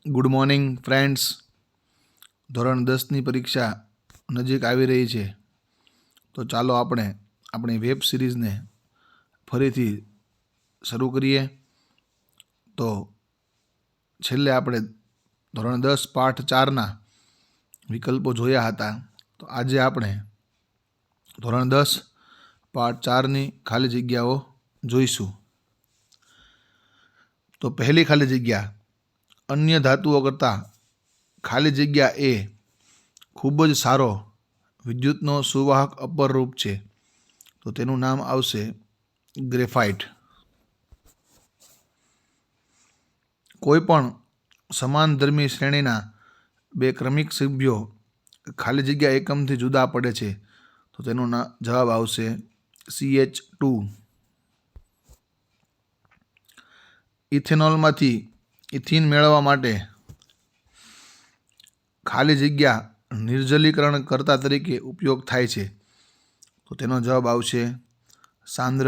Good morning friends. ધોરણ 10ની પરીક્ષા નજીક આવી રહી છે, તો ચાલો આપણે આપણી વેબ સિરીઝને ફરીથી શરૂ કરીએ. તો છેલ્લે આપણે ધોરણ 10 પાઠ 4ના વિકલ્પો જોયા હતા. તો આજે આપણે ધોરણ 10 પાઠ 4ની ખાલી જગ્યાઓ જોઈશું. તો પહેલી ખાલી જગ્યા, અન્ય ધાતુઓ કરતાં ખાલી જગ્યા એ ખૂબ જ સારો વિદ્યુતનો સુવાહક અપરરૂપ છે. તો તેનું નામ આવશે ગ્રેફાઇટ. કોઈ પણ સમાનધર્મી શ્રેણીના બે ક્રમિક સભ્યો ખાલી જગ્યા એકમથી જુદા પડે છે, તો તેનો જવાબ આવશે CH2. ઇથેનોલમાંથી ઇથિન મેળવવા માટે ખાલી જગ્યા નિર્જલીકરણ કર્તા તરીકે ઉપયોગ થાય છે, તો તેનો જવાબ આવશે સાંદ્ર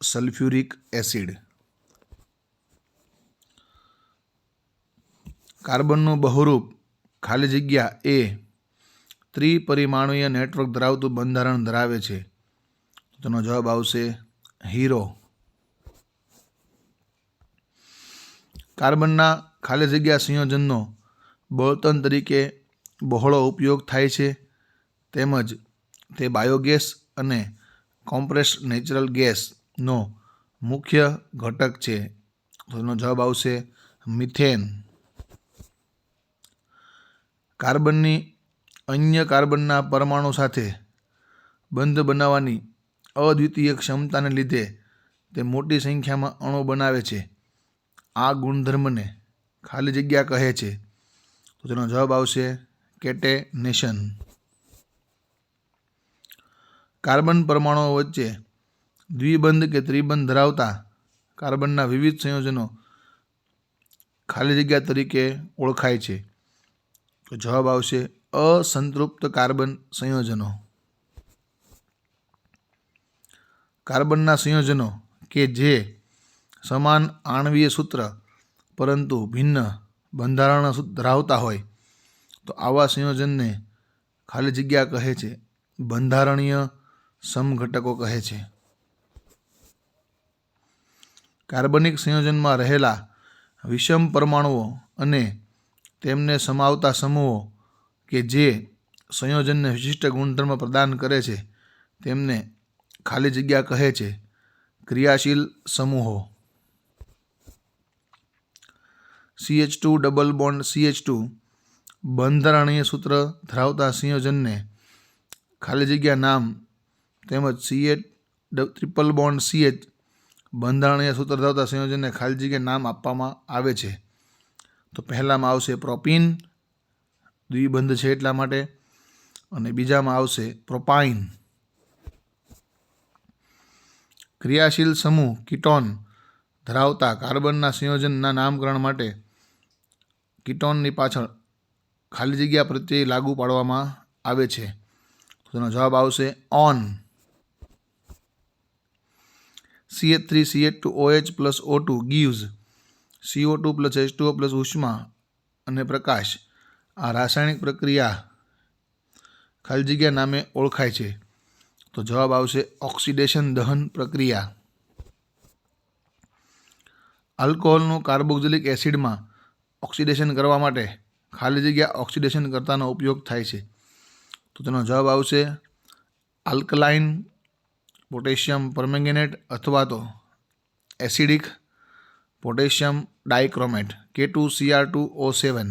સલ્ફ્યુરિક એસિડ. કાર્બનનું બહુરૂપ ખાલી જગ્યા એ ત્રિપરિમાણીય નેટવર્ક ધરાવતું બંધારણ ધરાવે છે, તો તેનો જવાબ આવશે હીરો. કાર્બનના ખાલી જગ્યા સંયોજનનો બળતણ તરીકે બહોળો ઉપયોગ થાય છે, તેમજ તે બાયોગેસ અને કોમ્પ્રેસ્ડ નેચરલ ગેસનો મુખ્ય ઘટક છે, તો તેનો જવાબ આવશે મિથેન. કાર્બનની અન્ય કાર્બનના પરમાણુ સાથે બંધ બનાવવાની અદ્વિતીય ક્ષમતાને લીધે તે મોટી સંખ્યામાં અણુ બનાવે છે. આ ગુણધર્મને ખાલી જગ્યા કહે છે, તો તેનો જવાબ આવશે કેટેનેશન. કાર્બન પરમાણુઓ વચ્ચે દ્વિબંધ કે ત્રિબંધ ધરાવતા કાર્બનના વિવિધ સંયોજનો ખાલી જગ્યા તરીકે ઓળખાય છે, તો જવાબ આવશે અસંતૃપ્ત કાર્બન સંયોજનો. કાર્બનના સંયોજનો કે જે સમાન આણ્વીય સૂત્ર પરંતુ ભિન્ન બંધારણ ધરાવતા હોય, તો આવા સંયોજનને ખાલી જગ્યા કહે છે બંધારણીય સમઘટકો કહે છે. કાર્બનિક સંયોજનમાં રહેલા વિષમ પરમાણુઓ અને તેમને સમાવતા સમૂહો કે જે સંયોજનને વિશિષ્ટ ગુણધર્મ પ્રદાન કરે છે, તેમને ખાલી જગ્યા કહે છે ક્રિયાશીલ સમૂહો. CH2 ડબલ બોન્ડ CH2 બંધારણીય સૂત્ર ધરાવતા સંયોજનને ખાલી જગ્યા નામ તેમજ CH ટ્રિપલ બોન્ડ CH બંધારણીય સૂત્ર ધરાવતા સંયોજનને ખાલી જગ્યા નામ આપવામાં આવે છે. તો પહેલામાં આવશે પ્રોપીન, દ્વિબંધ છે એટલા માટે, અને બીજામાં આવશે પ્રોપાઇન. ક્રિયાશીલ સમૂહ કીટોન ધરાવતા કાર્બનના સંયોજનના નામકરણ માટે કીટોનની પાછળ ખાલી જગ્યા પ્રત્યય લાગુ પાડવામાં આવે છે, તો તેનો જવાબ આવશે on. CH3CH2OH plus O2 gives CO2 plus H2O plus ઉષ્મા અને પ્રકાશ. આ રાસાયણિક પ્રક્રિયા ખાલી જગ્યા નામે ઓળખાય છે, તો જવાબ આવશે ઓક્સિડેશન દહન પ્રક્રિયા. આલ્કોહોલનું કાર્બોક્સિલિક એસિડમાં ઓક્સિડેશન કરવા માટે ખાલી જગ્યા ઓક્સિડેશન કર્તાનો ઉપયોગ થાય છે, તો તેનો જવાબ આવશે આલ્કલાઇન પોટેશિયમ પરમેંગેનેટ અથવા તો એસિડિક પોટેશિયમ ડાઇક્રોમેટ K2Cr2O7.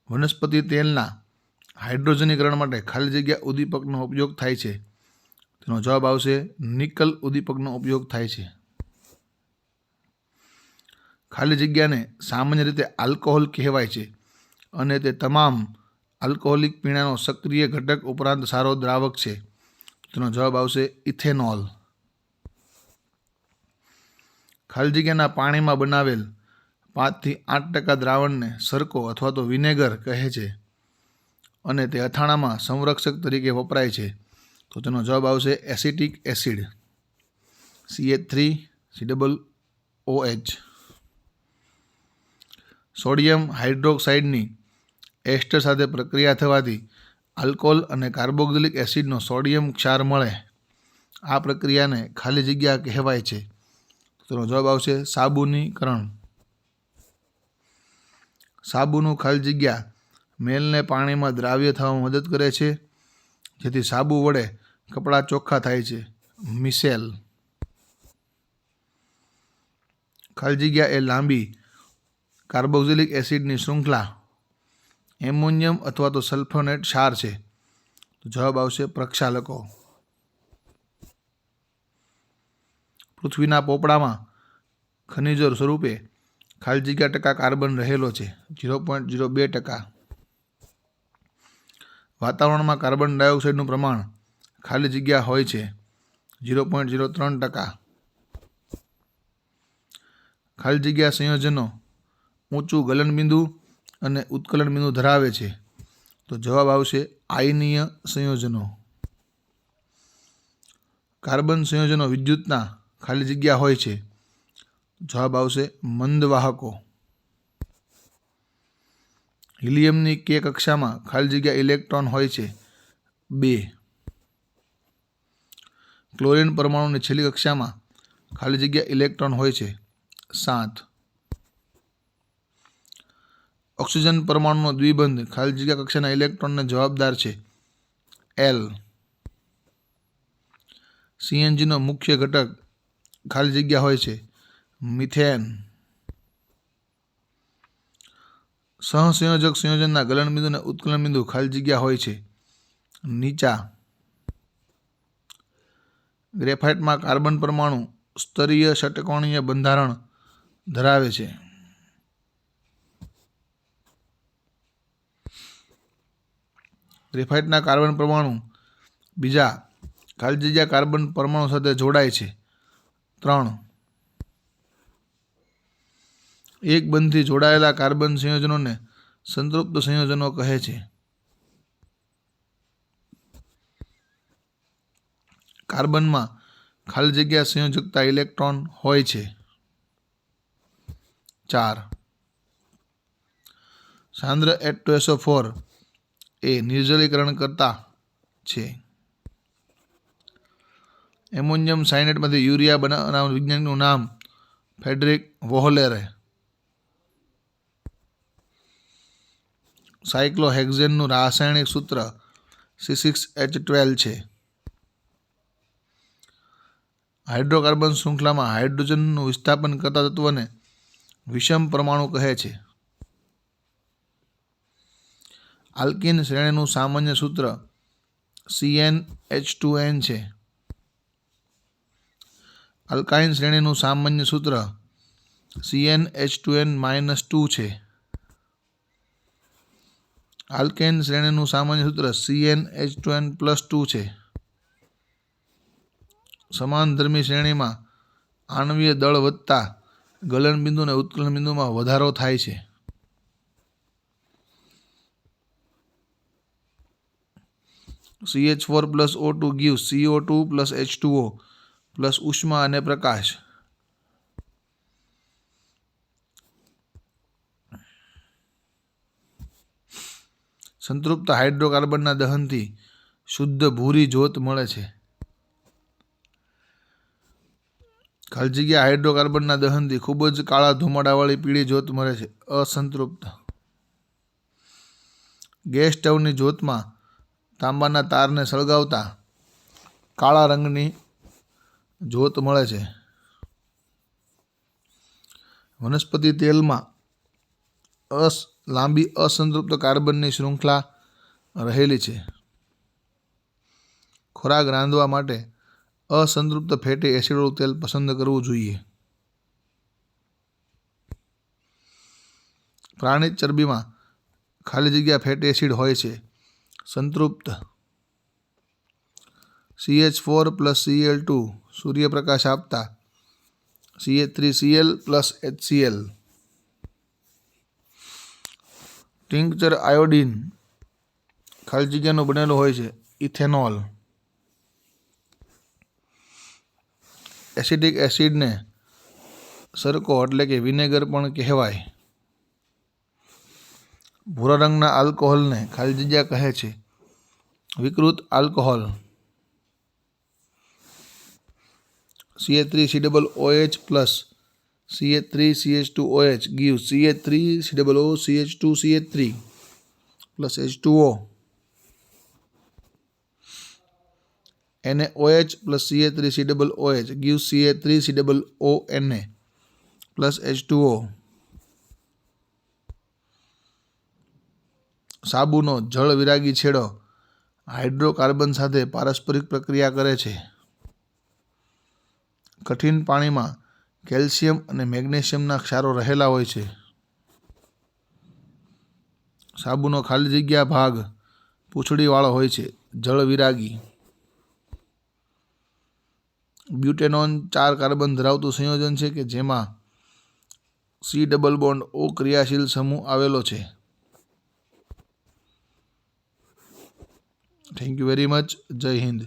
વનસ્પતિ તેલના હાઇડ્રોજનીકરણ માટે ખાલી જગ્યા ઉદ્દીપકનો ઉપયોગ થાય છે, તેનો જવાબ આવશે નિકલ ઉદ્દીપકનો ઉપયોગ થાય છે. ખાલી જગ્યાને સામાન્ય રીતે આલ્કોહોલ કહેવાય છે અને તે તમામ આલ્કોહોલિક પીણાનો સક્રિય ઘટક ઉપરાંત સારો દ્રાવક છે, તેનો જવાબ આવશે ઇથેનોલ. ખાલી જગ્યાના પાણીમાં બનાવેલ 5 થી 8% દ્રાવણને સરકો અથવા તો વિનેગર કહે છે અને તે અથાણામાં સંરક્ષક તરીકે વપરાય છે, તો તેનો જવાબ આવશે એસિટિક એસિડ CH3COOH. સોડિયમ હાઇડ્રોક્સાઇડની એસ્ટર સાથે પ્રક્રિયા થવાથી આલ્કોહોલ અને કાર્બોક્સિલિક એસિડનો સોડિયમ ક્ષાર મળે. આ પ્રક્રિયાને ખાલી જગ્યા કહેવાય છે. તેનો જવાબ આવશે સાબુનીકરણ. સાબુનું ખાલી જગ્યા મેલને પાણીમાં દ્રાવ્ય થવામાં મદદ કરે છે, જેથી સાબુ વડે કપડાં ચોખ્ખા થાય છે. મિસેલ. ખાલી જગ્યા એ લાંબી કાર્બોક્સિલિક એસિડની શૃંખલા એમોનિયમ અથવા તો સલ્ફોનેટ ક્ષાર છે. તો જવાબ આવશે પ્રક્ષાલકો. પૃથ્વીના પોપડામાં ખનિજો સ્વરૂપે ખાલી જગ્યા ટકા કાર્બન રહેલો છે 0.02%. વાતાવરણમાં કાર્બન ડાયોક્સાઇડનું પ્રમાણ ખાલી જગ્યા હોય છે 0.03%. ખાલી જગ્યા સંયોજનો ઊંચું ગલનબિંદુ અને ઉત્કલન બિંદુ ધરાવે છે. તો જવાબ આવશે આયનીય સંયોજનો. કાર્બન સંયોજનો વિદ્યુતના ખાલી જગ્યા હોય છે. જવાબ આવશે મંદવાહકો. હિલિયમની કે કક્ષામાં ખાલી જગ્યા ઇલેક્ટ્રોન હોય છે 2. ક્લોરીન પરમાણુની છેલ્લી કક્ષામાં ખાલી જગ્યા ઇલેક્ટ્રોન હોય છે 7. ઓક્સિજન પરમાણુનો દ્વિબંધ ખાલી જગ્યા કક્ષાના ઇલેક્ટ્રોનને જવાબદાર છે L. સીએનજીનો મુખ્ય ઘટક ખાલી જગ્યા હોય છે મિથેન. સહસંયોજક સંયોજનના ગલનબિંદુ અને ઉત્કલન બિંદુ ખાલી જગ્યા હોય છે નીચા. ગ્રેફાઇટમાં કાર્બન પરમાણુ સ્તરીય ષટકોણીય બંધારણ ધરાવે છે. ગ્રેફાઇટના કાર્બન પરમાણુ બીજા ખાલી જગ્યા કાર્બન પરમાણુ સાથે જોડાય છે 3. એક બંધથી જોડાયેલા કાર્બન સંયોજનોને સંતૃપ્ત સંયોજનો કહે છે. કાર્બનમાં ખાલી જગ્યા સંયોજકતા ઇલેક્ટ્રોન હોય છે 4. સાંદ્ર H2SO4 એ નિર્જલીકરણ કરતા છે. એમોનિયમ સાયનેટમાંથી યુરિયા બનાવનાર વૈજ્ઞાનિકનું નામ ફ્રેડરિક વોહલેરે. સાયક્લોહેક્ઝેનનું રાસાયણિક સૂત્ર C6H12 છે. હાઇડ્રોકાર્બન શૃંખલામાં હાઇડ્રોજનનું વિસ્થાપન કરતા તત્વને વિષમ પરમાણુ કહે છે. આલ્કીન શ્રેણીનું સામાન્ય સૂત્ર CnH2n છે. આલ્કાઇન શ્રેણીનું સામાન્ય સૂત્ર CnH2n-2 છે. આલ્કેન શ્રેણીનું સામાન્ય સૂત્ર CnH2n+2 છે. સમાનધર્મી શ્રેણીમાં આણ્વીય દળ વધતા ગલનબિંદુ અને ઉત્કલન બિંદુમાં વધારો થાય છે. CH4+O2 gives CO2 plus H2O plus ઉષ્મા અને પ્રકાશ. સંતૃપ્ત હાઇડ્રોકાર્બનના દહનથી શુદ્ધ ભૂરી જ્યોત મળે છે. ખાલી જગ્યા હાઇડ્રોકાર્બનના દહનથી ખૂબ જ કાળા ધુમાડાવાળી પીળી જ્યોત મળે છે અસંતૃપ્ત. ગેસ સ્ટવની જ્યોતમાં તાંબાના તારને સળગાવતા કાળા રંગની જ્યોત મળે છે. વનસ્પતિ તેલમાં લાંબી અસંતૃપ્ત કાર્બનની શૃંખલા રહેલી છે. ખોરાક રાંધવા માટે અસંતૃપ્ત ફેટી એસિડવાળું તેલ પસંદ કરવું જોઈએ. પ્રાણી ચરબીમાં ખાલી જગ્યા ફેટી એસિડ હોય છે સંતૃપ્ત. CH4+Cl2 સૂર્યપ્રકાશ આપતા CH3Cl plus HCl. Tincture iodine ખાલી જગ્યાનું બનેલું હોય છે ઇથેનોલ. એસિડિક એસિડને સરકો એટલે કે વિનેગર પણ કહેવાય. ભૂરા રંગના આલ્કોહોલને ખાલી જગ્યા કહે છે વિકૃત alcohol. CH3COOH plus CH3CH2OH gives CH3COOCH2CH3 plus H2O. NaOH plus CH3COOH gives CH3COONA plus H2O. સાબુનો જળ વિરાગી છેડો હાઇડ્રોકાર્બન સાથે પારસ્પરિક પ્રક્રિયા કરે છે. કઠિન પાણીમાં કેલ્શિયમ અને મેગ્નેશિયમના ક્ષારો રહેલા હોય છે. સાબુનો ખાલી જગ્યા ભાગ પૂંછડીવાળો હોય છે. જળ વિરાગી. બ્યુટેનોન 4 કાર્બન ધરાવતું સંયોજન છે કે જેમાં C ડબલ બોન્ડ O ક્રિયાશીલ સમૂહ આવેલો છે. Thank you very much. જય હિન્દ.